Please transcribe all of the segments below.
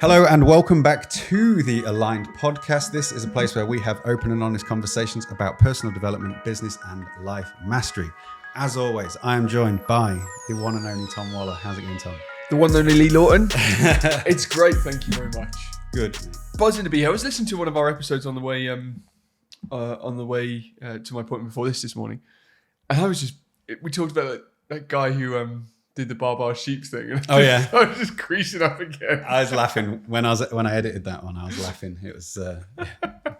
Hello and welcome back to the Aligned Podcast. This is a place where we have open and honest conversations about personal development, business and life mastery. As always, I am joined by the one and only Tom Waller. How's it going, Tom? The one and only Lee Lawton. It's great, thank you very much. Good. Buzzing to be here. I was listening to one of our episodes on the way to my appointment before this morning, and we talked about that guy who did the Bar Sheeps thing. And I was just creasing up again. I was laughing when I edited that one. I was laughing. It was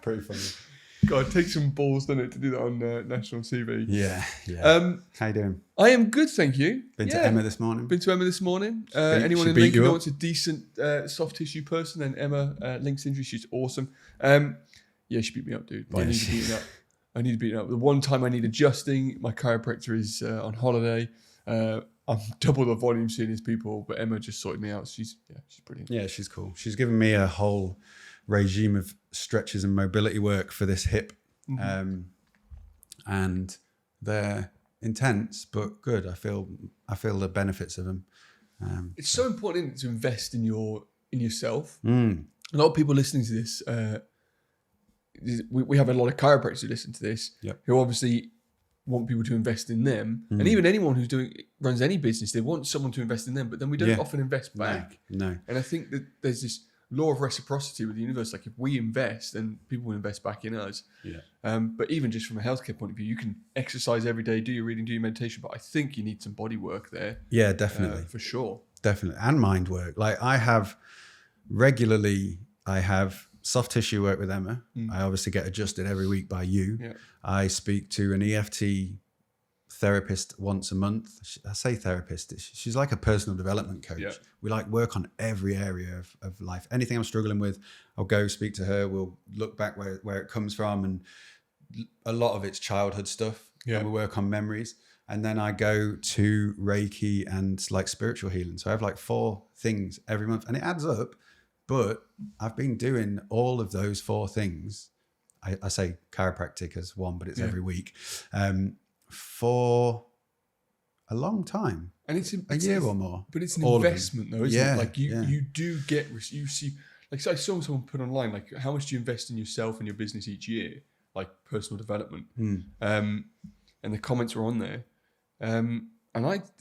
pretty funny. God, it takes some balls, doesn't it, to do that on national TV? Yeah. How you doing? I am good, thank you. Been to Emma this morning? Anyone in Lincoln who wants a decent soft tissue person, then Emma, Link's Injury, she's awesome. She beat me up, dude. But I need to beat it up. I need to beat it up. The one time I need adjusting, my chiropractor is on holiday. I'm double the volume seeing his people, but Emma just sorted me out. She's brilliant. Yeah, she's cool. She's given me a whole regime of stretches and mobility work for this hip. Mm-hmm. And they're intense, but good. I feel the benefits of them. It's so important to invest in yourself. A lot of people listening to this, we have a lot of chiropractors who listen to this, who obviously want people to invest in them. And even anyone who's runs any business, they want someone to invest in them, but then we don't often invest back. No. And I think that there's this law of reciprocity with the universe. Like if we invest, then people will invest back in us. But even just from a healthcare point of view, you can exercise every day, do your reading, do your meditation, but I think you need some body work there. Yeah, definitely. For sure. Definitely. And mind work. Like I have soft tissue work with Emma. I obviously get adjusted every week by you. I speak to an EFT therapist once a month. I say therapist. She's like a personal development coach. We work on every area of life. Anything I'm struggling with, I'll go speak to her. We'll look back where it comes from. And a lot of it's childhood stuff. And we work on memories. And then I go to Reiki and spiritual healing. So I have 4 things every month and it adds up. But I've been doing all of those 4 things. I say chiropractic as one, but it's every week for a long time. And it's a year or more. But it's an investment though, isn't it? You do you see, I saw someone put online, how much do you invest in yourself and your business each year? Personal development. And the comments were on there. And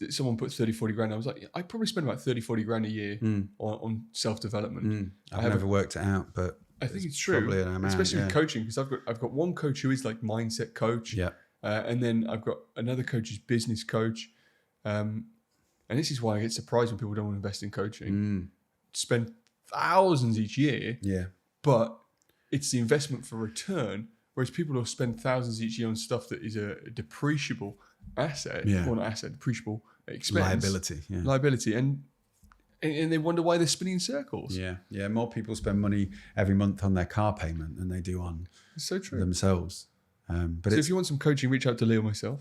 someone put 30, 40 grand. I was like, I probably spend about 30, 40 grand a year on self-development. I've never worked it out, but I think it's true. Probably an amount, especially with coaching, because I've got one coach who is mindset coach. And then I've got another coach who's business coach. And this is why I get surprised when people don't want to invest in coaching. Spend thousands each year. But it's the investment for return. Whereas people will spend thousands each year on stuff that is a depreciable asset, or not asset, depreciable expense. Liability. And they wonder why they're spinning in circles. Yeah. More people spend money every month on their car payment than they do on themselves. But if you want some coaching, reach out to Lee or myself.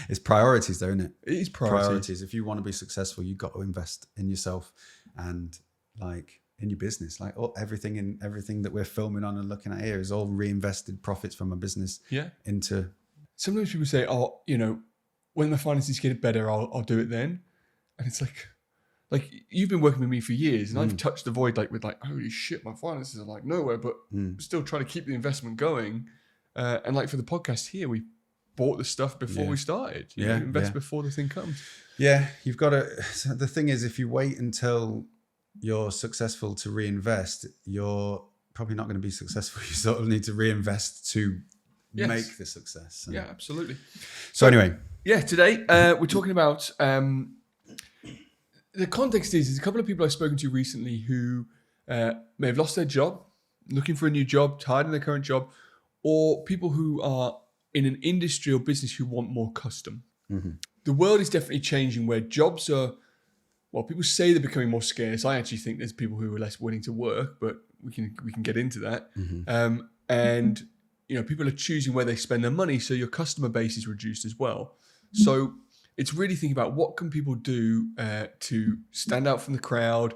It's priorities though, isn't it? It is priorities. If you want to be successful, you've got to invest in yourself and in your business. Everything that we're filming on and looking at here is all reinvested profits from a business into. Sometimes people say, when my finances get better, I'll do it then. And it's like you've been working with me for years and I've touched the void with holy shit, my finances are nowhere, but still trying to keep the investment going. And for the podcast here, we bought the stuff before we started. You know, invest before the thing comes. Yeah, you've got to. The thing is, if you wait until you're successful to reinvest, you're probably not going to be successful. You sort of need to reinvest to make the success. Yeah, absolutely. So anyway. Yeah, today we're talking about... the context is a couple of people I've spoken to recently who may have lost their job, looking for a new job, tired of their current job, or people who are in an industry or business who want more custom. The world is definitely changing where jobs are... Well, people say they're becoming more scarce. I actually think there's people who are less willing to work, but we can get into that. And people are choosing where they spend their money, so your customer base is reduced as well. So it's really thinking about what can people do to stand out from the crowd,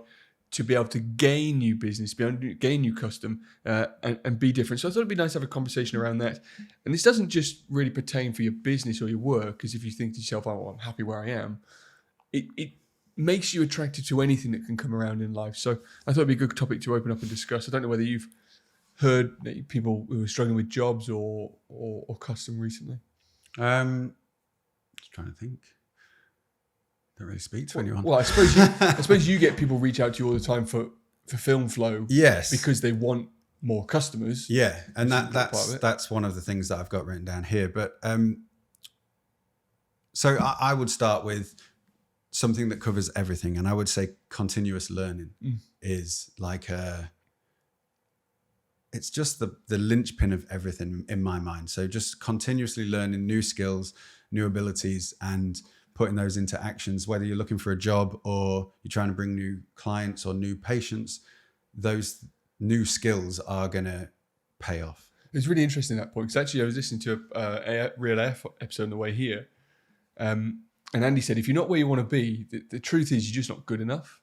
to be able to gain new business, be able to gain new custom, and be different. So I thought it'd be nice to have a conversation around that. And this doesn't just really pertain for your business or your work, because if you think to yourself, "Oh, well, I'm happy where I am," makes you attracted to anything that can come around in life. So I thought it'd be a good topic to open up and discuss. I don't know whether you've heard people who are struggling with jobs or custom recently. Just trying to think. Don't really speak to anyone. Well, I suppose you get people reach out to you all the time for film flow. Yes, because they want more customers. Yeah, and that's one of the things that I've got written down here. But so I would start with something that covers everything, and I would say continuous learning is like it's just the linchpin of everything in my mind. So just continuously learning new skills, new abilities, and putting those into actions, whether you're looking for a job or you're trying to bring new clients or new patients, those new skills are going to pay off. It's really interesting, that point, because actually I was listening to a Real Air episode on the way here, and Andy said, if you're not where you want to be, the truth is you're just not good enough.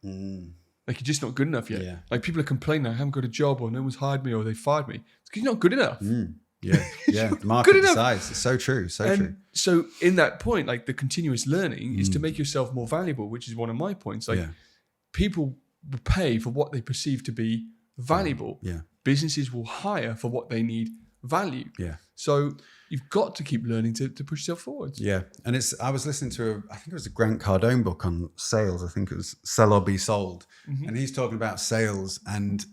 Like, you're just not good enough yet. Yeah. Like, people are complaining, I haven't got a job, or no one's hired me, or they fired me. It's because you're not good enough. Yeah, the market decides. It's so true, true. So in that point, like, the continuous learning is to make yourself more valuable, which is one of my points. Like, people will pay for what they perceive to be valuable. Yeah. Businesses will hire for what they need value. Yeah. So you've got to keep learning to push yourself forwards. Yeah. And I was listening to I think it was a Grant Cardone book on sales. I think it was Sell or Be Sold. Mm-hmm. And he's talking about sales, and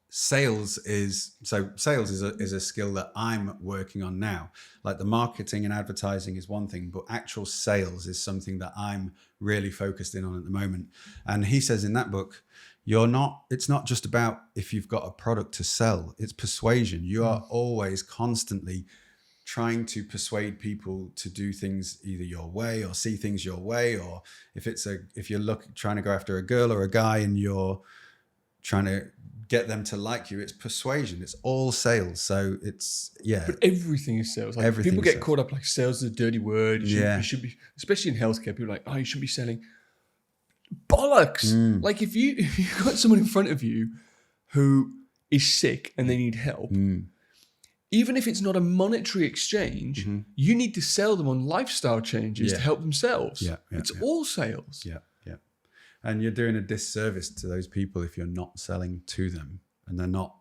sales is a skill that I'm working on now. Like, the marketing and advertising is one thing, but actual sales is something that I'm really focused in on at the moment. And he says in that book, it's not just about if you've got a product to sell, it's persuasion. You are always constantly trying to persuade people to do things either your way or see things your way. Or if you're trying to go after a girl or a guy and you're trying to get them to like you, it's persuasion. It's all sales. So it's, But everything is sales. Like, people get caught up like sales is a dirty word. You should be, especially in healthcare, people are like, oh, you shouldn't be selling. Bollocks. Like, if you've got someone in front of you who is sick and they need help, even if it's not a monetary exchange, you need to sell them on lifestyle changes to help themselves. It's all sales. Yeah. And you're doing a disservice to those people if you're not selling to them and they're not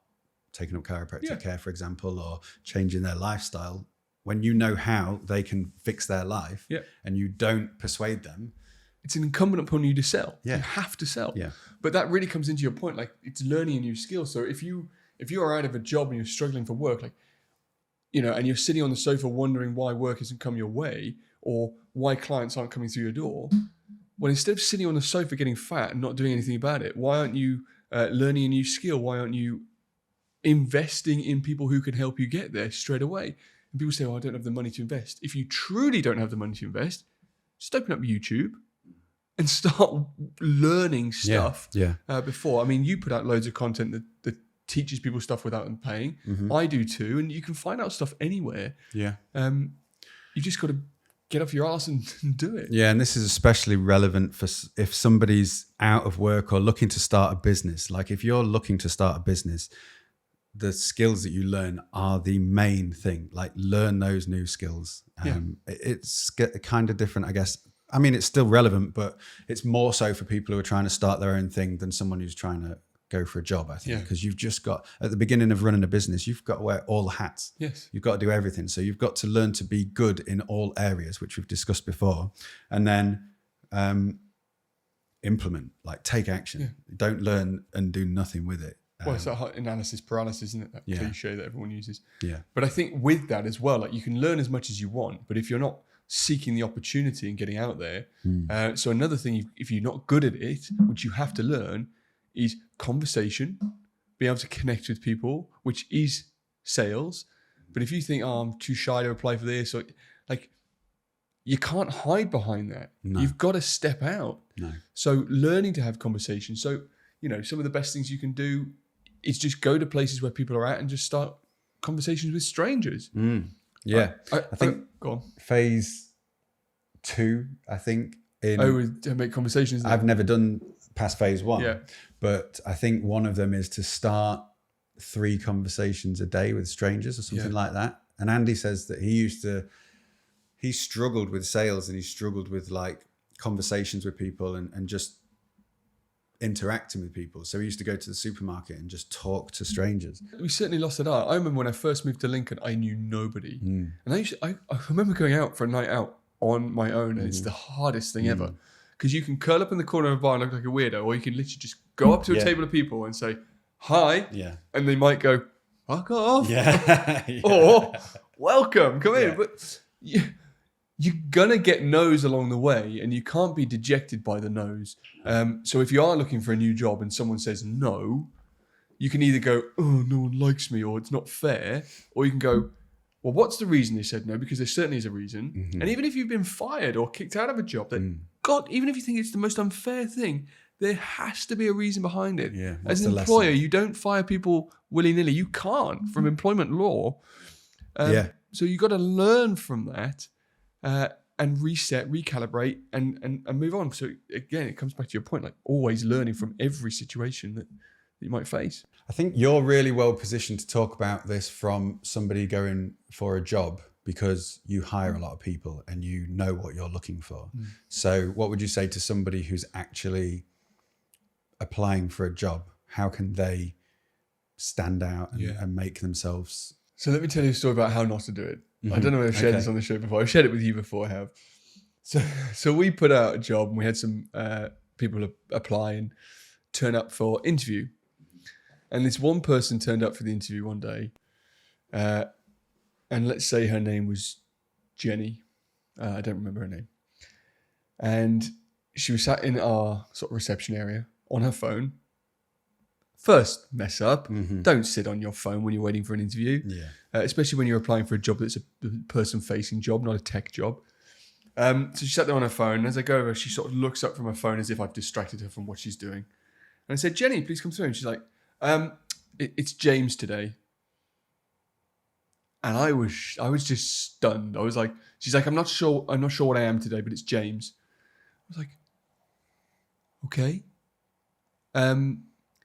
taking up chiropractic care, for example, or changing their lifestyle. When you know how they can fix their life and you don't persuade them, it's incumbent upon you to sell. Yeah. You have to sell. Yeah. But that really comes into your point, like, it's learning a new skill. So if you are out of a job and you're struggling for work, like, and you're sitting on the sofa wondering why work hasn't come your way or why clients aren't coming through your door, well, instead of sitting on the sofa getting fat and not doing anything about it, why aren't you learning a new skill? Why aren't you investing in people who can help you get there straight away? And people say, oh, I don't have the money to invest. If you truly don't have the money to invest, just open up YouTube and start learning stuff before. I mean, you put out loads of content that teaches people stuff without them paying. I do too. And you can find out stuff anywhere. Yeah. You just got to get off your ass and do it. Yeah. And this is especially relevant for if somebody's out of work or looking to start a business. Like, if you're looking to start a business, the skills that you learn are the main thing. Like, learn those new skills. It's kind of different, I guess. I mean, it's still relevant, but it's more so for people who are trying to start their own thing than someone who's trying to go for a job, I think. Because you've just got, at the beginning of running a business, you've got to wear all the hats. Yes. You've got to do everything. So you've got to learn to be good in all areas, which we've discussed before. And then implement, like, take action. Yeah. Don't learn and do nothing with it. Well, it's that analysis paralysis, isn't it? That cliche that everyone uses. Yeah. But I think with that as well, like, you can learn as much as you want, but if you're not seeking the opportunity and getting out there. So another thing, if you're not good at it, which you have to learn, is conversation, be able to connect with people, which is sales. But if you think, oh, I'm too shy to apply for this, or like, you can't hide behind that. No. You've got to step out. No. So learning to have conversations. So, some of the best things you can do is just go to places where people are at and just start conversations with strangers. Yeah. I think go on. Phase 2, I think. To make conversations. I've never done past phase 1, but I think one of them is to start 3 conversations a day with strangers or something like that. And Andy says that he struggled with sales and he struggled with, like, conversations with people and just interacting with people. So we used to go to the supermarket and just talk to strangers. We certainly lost that art. I remember when I first moved to Lincoln, I knew nobody. And I remember going out for a night out on my own, and it's the hardest thing ever. Because you can curl up in the corner of a bar and look like a weirdo, or you can literally just go up to a table of people and say, hi, and they might go, fuck off, or welcome, come in. But you're going to get no's along the way, and you can't be dejected by the no's. So if you are looking for a new job and someone says no, you can either go, oh, no one likes me, or it's not fair, or you can go, well, what's the reason they said no? Because there certainly is a reason. And even if you've been fired or kicked out of a job, that God, even if you think it's the most unfair thing, there has to be a reason behind it. As an employer, you don't fire people willy-nilly. You can't from employment law. So you've got to learn from that and reset, recalibrate, and move on. So again, it comes back to your point, like always learning from every situation that you might face. I think you're really well positioned to talk about this from somebody going for a job, because you hire a lot of people and you know what you're looking for. So what would you say to somebody who's actually applying for a job? How can they stand out and make themselves? So let me tell you a story about how not to do it. I don't know if I've shared this on the show before. I've shared it with you before, I have. So we put out a job and we had some people apply and turn up for interview. And this one person turned up for the interview one day. And let's say her name was Jenny. I don't remember her name. And she was sat in our sort of reception area on her phone. First mess up. Don't sit on your phone when you're waiting for an interview. Especially when you're applying for a job that's a person-facing job, not a tech job. So she sat there on her phone. And as I go over, she sort of looks up from her phone as if I've distracted her from what she's doing. And I said, Jenny, please come through. And she's like, it's James today. And I was just stunned. I was like, she's like, I'm not sure what I am today, but it's James. I was like, okay.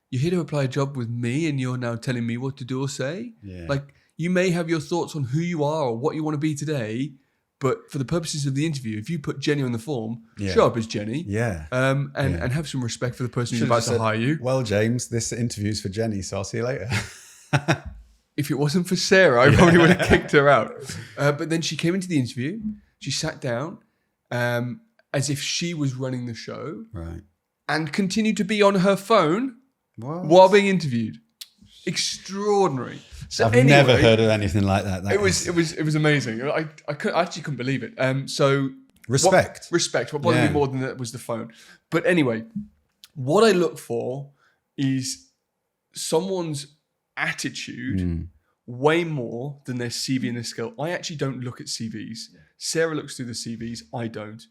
You're here to apply a job with me and you're now telling me what to do or say? Like, you may have your thoughts on who you are or what you want to be today, but for the purposes of the interview, if you put Jenny on the form, show up as Jenny. And have some respect for the person who's about to hire you. Well, James, this interview's for Jenny, so I'll see you later. If it wasn't for Sarah, I probably would have kicked her out. But then she came into the interview. She sat down as if she was running the show. And continued to be on her phone while being interviewed. Extraordinary. So I've never heard of anything like that. It was amazing. I actually couldn't believe it. So respect. What bothered me more than that was the phone. But anyway, what I look for is someone's attitude way more than their CV and their skill. I actually don't look at CVs. Sarah looks through the CVs. I don't.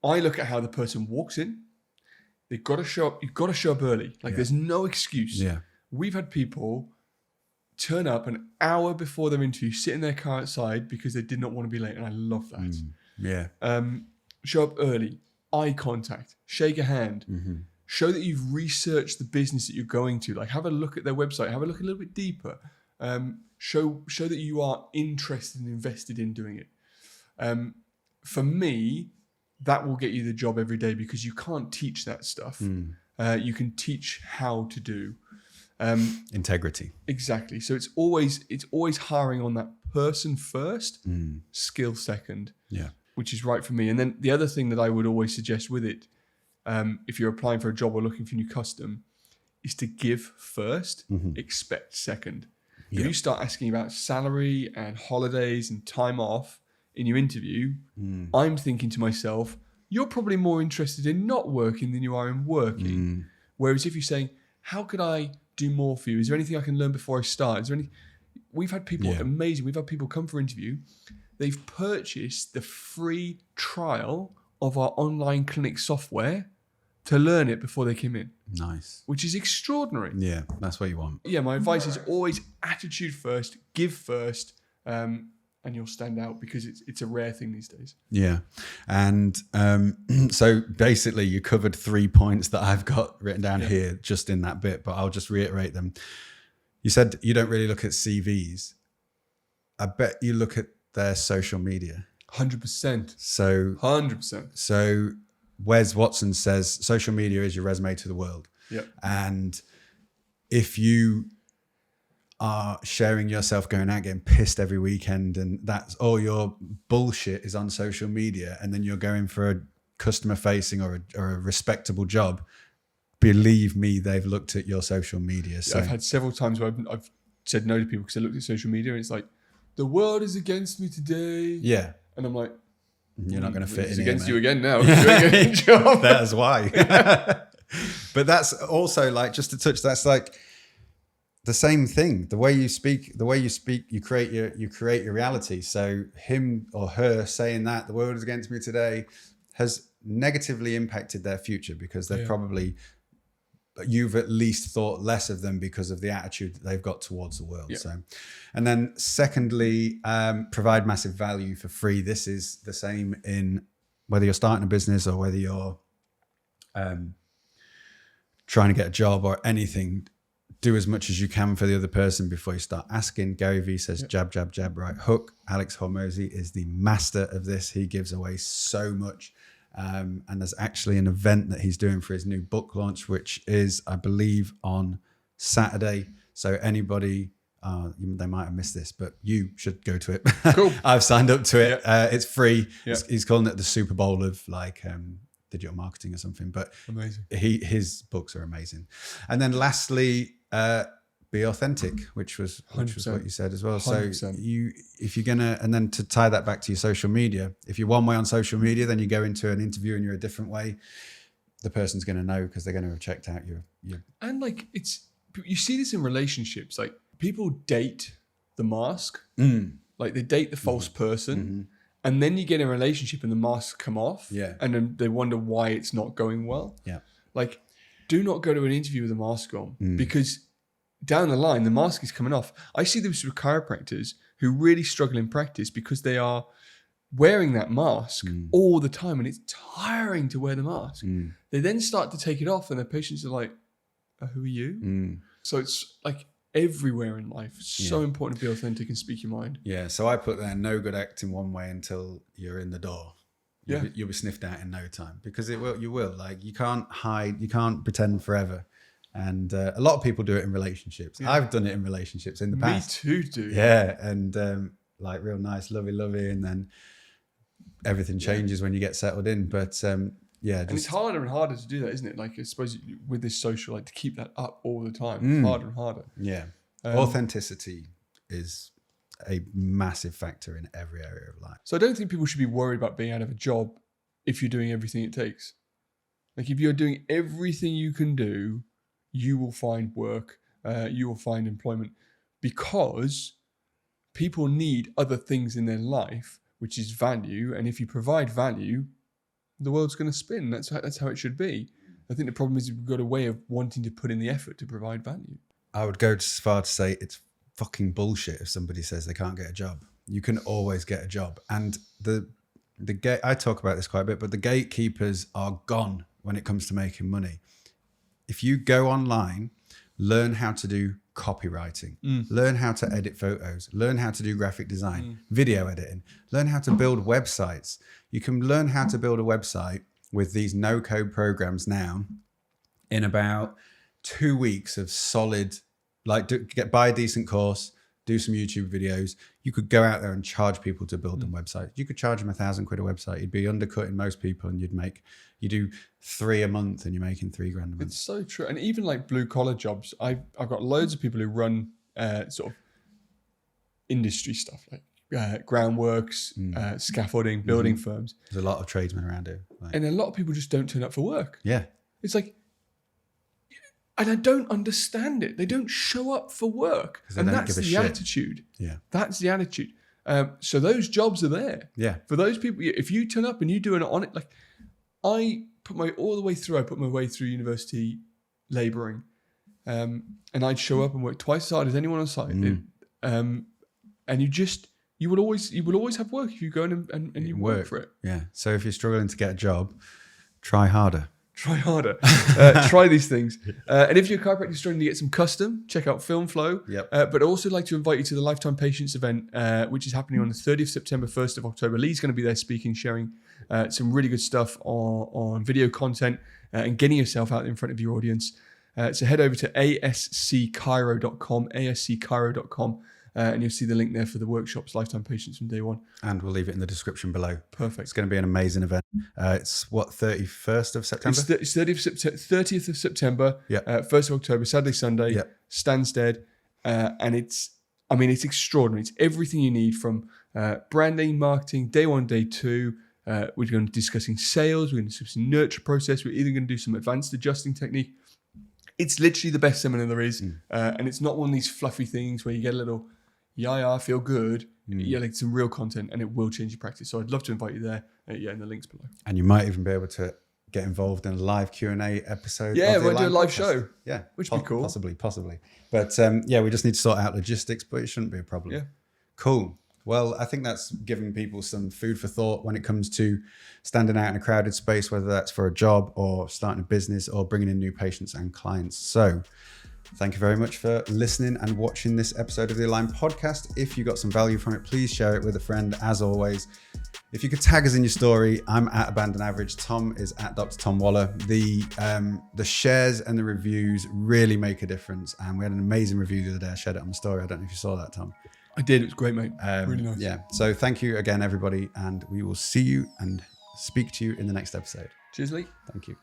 I look at how the person walks in. They've got to show up. You've got to show up early. Like there's no excuse. We've had people turn up an hour before their interview, sit in their car outside because they did not want to be late, and I love that. Show up early. Eye contact. Shake a hand. Show that you've researched the business that you're going to. Like, have a look at their website. Have a look a little bit deeper. Show that you are interested and invested in doing it. For me, that will get you the job every day because you can't teach that stuff. You can teach how to do. Integrity. Exactly. So it's always hiring on that person first, skill second. Which is right for me. And then the other thing that I would always suggest with it, if you're applying for a job or looking for new custom, is to give first, expect second. If you start asking about salary and holidays and time off in your interview, I'm thinking to myself, you're probably more interested in not working than you are in working. Whereas if you're saying, how could I do more for you? Is there anything I can learn before I start? Is there any? We've had people, amazing. We've had people come for interview. They've purchased the free trial of our online clinic software to learn it before they came in. Nice. Which is extraordinary. Yeah, that's what you want. Yeah, my advice is always attitude first, give first, and you'll stand out because it's a rare thing these days. Yeah. And so basically you covered 3 points that I've got written down here just in that bit, but I'll just reiterate them. You said you don't really look at CVs. I bet you look at their social media. 100%. So 100%. So Wes Watson says social media is your resume to the world. Yep. And if you are sharing yourself going out getting pissed every weekend and that's all your bullshit is on social media, and then you're going for a customer facing or a respectable job, believe me, they've looked at your social media. So I've had several times where I've said no to people because I looked at social media and it's like, the world is against me today. Yeah. And I'm like, you're not going to fit it's in against here, you again now. You're doing a good job. That's why. But that's also like, just to touch, that's like the same thing. The way you speak, you create your reality. So him or her saying that the world is against me today has negatively impacted their future, because they've probably, you've at least thought less of them because of the attitude that they've got towards the world. So, and then secondly, provide massive value for free. This is the same in whether you're starting a business or whether you're trying to get a job or anything. Do as much as you can for the other person before you start asking. Gary Vee says jab, jab, jab, right hook. Alex Hormozy is the master of this. He gives away so much. And there's actually an event that he's doing for his new book launch, which is, I believe, on Saturday. So anybody, they might have missed this, but you should go to it. Cool. I've signed up to it. It's free. Yeah. He's calling it the Super Bowl of like digital marketing or something. But amazing. His books are amazing. And then lastly, be authentic, which was what you said as well. 100%. So if you're gonna, and then to tie that back to your social media, if you're one way on social media, then you go into an interview and you're a different way, the person's going to know because they're going to have checked out your. And like you see this in relationships, like people date the mask, like they date the false person, and then you get in a relationship and the masks come off, and then they wonder why it's not going well. Like, do not go to an interview with a mask on, because down the line, the mask is coming off. I see this with chiropractors who really struggle in practice because they are wearing that mask all the time, and it's tiring to wear the mask. They then start to take it off and their patients are like, who are you? So it's like everywhere in life. It's so important to be authentic and speak your mind. Yeah. So I put there, no good acting one way until you're in the door. You'll be sniffed out in no time, because you will. Like, you can't hide, you can't pretend forever. And a lot of people do it in relationships. I've done it in relationships in the past. Me too, dude. Yeah. And like real nice, lovey, and then everything changes when you get settled in. But and it's harder and harder to do that, isn't it? Like, I suppose with this social, like, to keep that up all the time, it's harder and harder. Yeah. Authenticity is a massive factor in every area of life. So I don't think people should be worried about being out of a job if you're doing everything it takes. Like, if you're doing everything you can do, you will find work, you will find employment, because people need other things in their life, which is value. And if you provide value, the world's going to spin. That's how it should be. I think the problem is we've got a way of wanting to put in the effort to provide value. I would go as far to say it's fucking bullshit if somebody says they can't get a job. You can always get a job. And I talk about this quite a bit, but the gatekeepers are gone when it comes to making money. If you go online, learn how to do copywriting, learn how to edit photos, learn how to do graphic design, video editing, learn how to build websites. You can learn how to build a website with these no-code programs now in about 2 weeks of solid, like buy a decent course, do some YouTube videos. You could go out there and charge people to build them websites. You could charge them £1,000 a website. You'd be undercutting most people, and you do 3 a month and you're making $3,000 a month. It's so true. And even like blue collar jobs, I've got loads of people who run sort of industry stuff, like groundworks, scaffolding, building firms. There's a lot of tradesmen around here. And a lot of people just don't turn up for work. Yeah. It's like, and I don't understand it. They don't show up for work. And that's the attitude. Yeah. That's the attitude. So those jobs are there. Yeah. For those people, if you turn up and you do an on it, like I put my way through university labouring. And I'd show up and work twice as hard as anyone on site. And you will always have work if you go in and you work for it. Yeah. So if you're struggling to get a job, try harder. try harder. Try these things. And if you're a chiropractor struggling to get some custom, check out Film Flow. Yep. But I'd also like to invite you to the Lifetime Patients event, which is happening on the 30th of September, 1st of October. Lee's going to be there speaking, sharing some really good stuff on video content and getting yourself out in front of your audience. So head over to ascchiro.com, and you'll see the link there for the workshops, Lifetime Patients from day one. And we'll leave it in the description below. Perfect. It's going to be an amazing event. It's what, 31st of September? It's 30th of September, Yeah. 1st of October, Saturday, Sunday, Yeah. Stansted. And it's extraordinary. It's everything you need from branding, marketing, day one, day two. We're going to be discussing sales. We're going to discuss the nurture process. We're even going to do some advanced adjusting technique. It's literally the best seminar there is. And it's not one of these fluffy things where you get a little, I feel good. Yeah, like some real content, and it will change your practice. So I'd love to invite you there. In the links below. And you might even be able to get involved in a live Q&A episode. Yeah, of the we'll do a live podcast. show. Yeah, which would be cool. Possibly. But we just need to sort out logistics, but it shouldn't be a problem. Yeah. Cool. Well, I think that's giving people some food for thought when it comes to standing out in a crowded space, whether that's for a job or starting a business or bringing in new patients and clients. So thank you very much for listening and watching this episode of the Align podcast. If you got some value from it, please share it with a friend. As always, if you could tag us in your story, I'm at Abandon Average. Tom is at Dr. Tom Waller. The shares and the reviews really make a difference. And we had an amazing review the other day. I shared it on the story. I don't know if you saw that, Tom. I did. It was great, mate. Really nice. Yeah. So thank you again, everybody. And we will see you and speak to you in the next episode. Cheers, Lee. Thank you.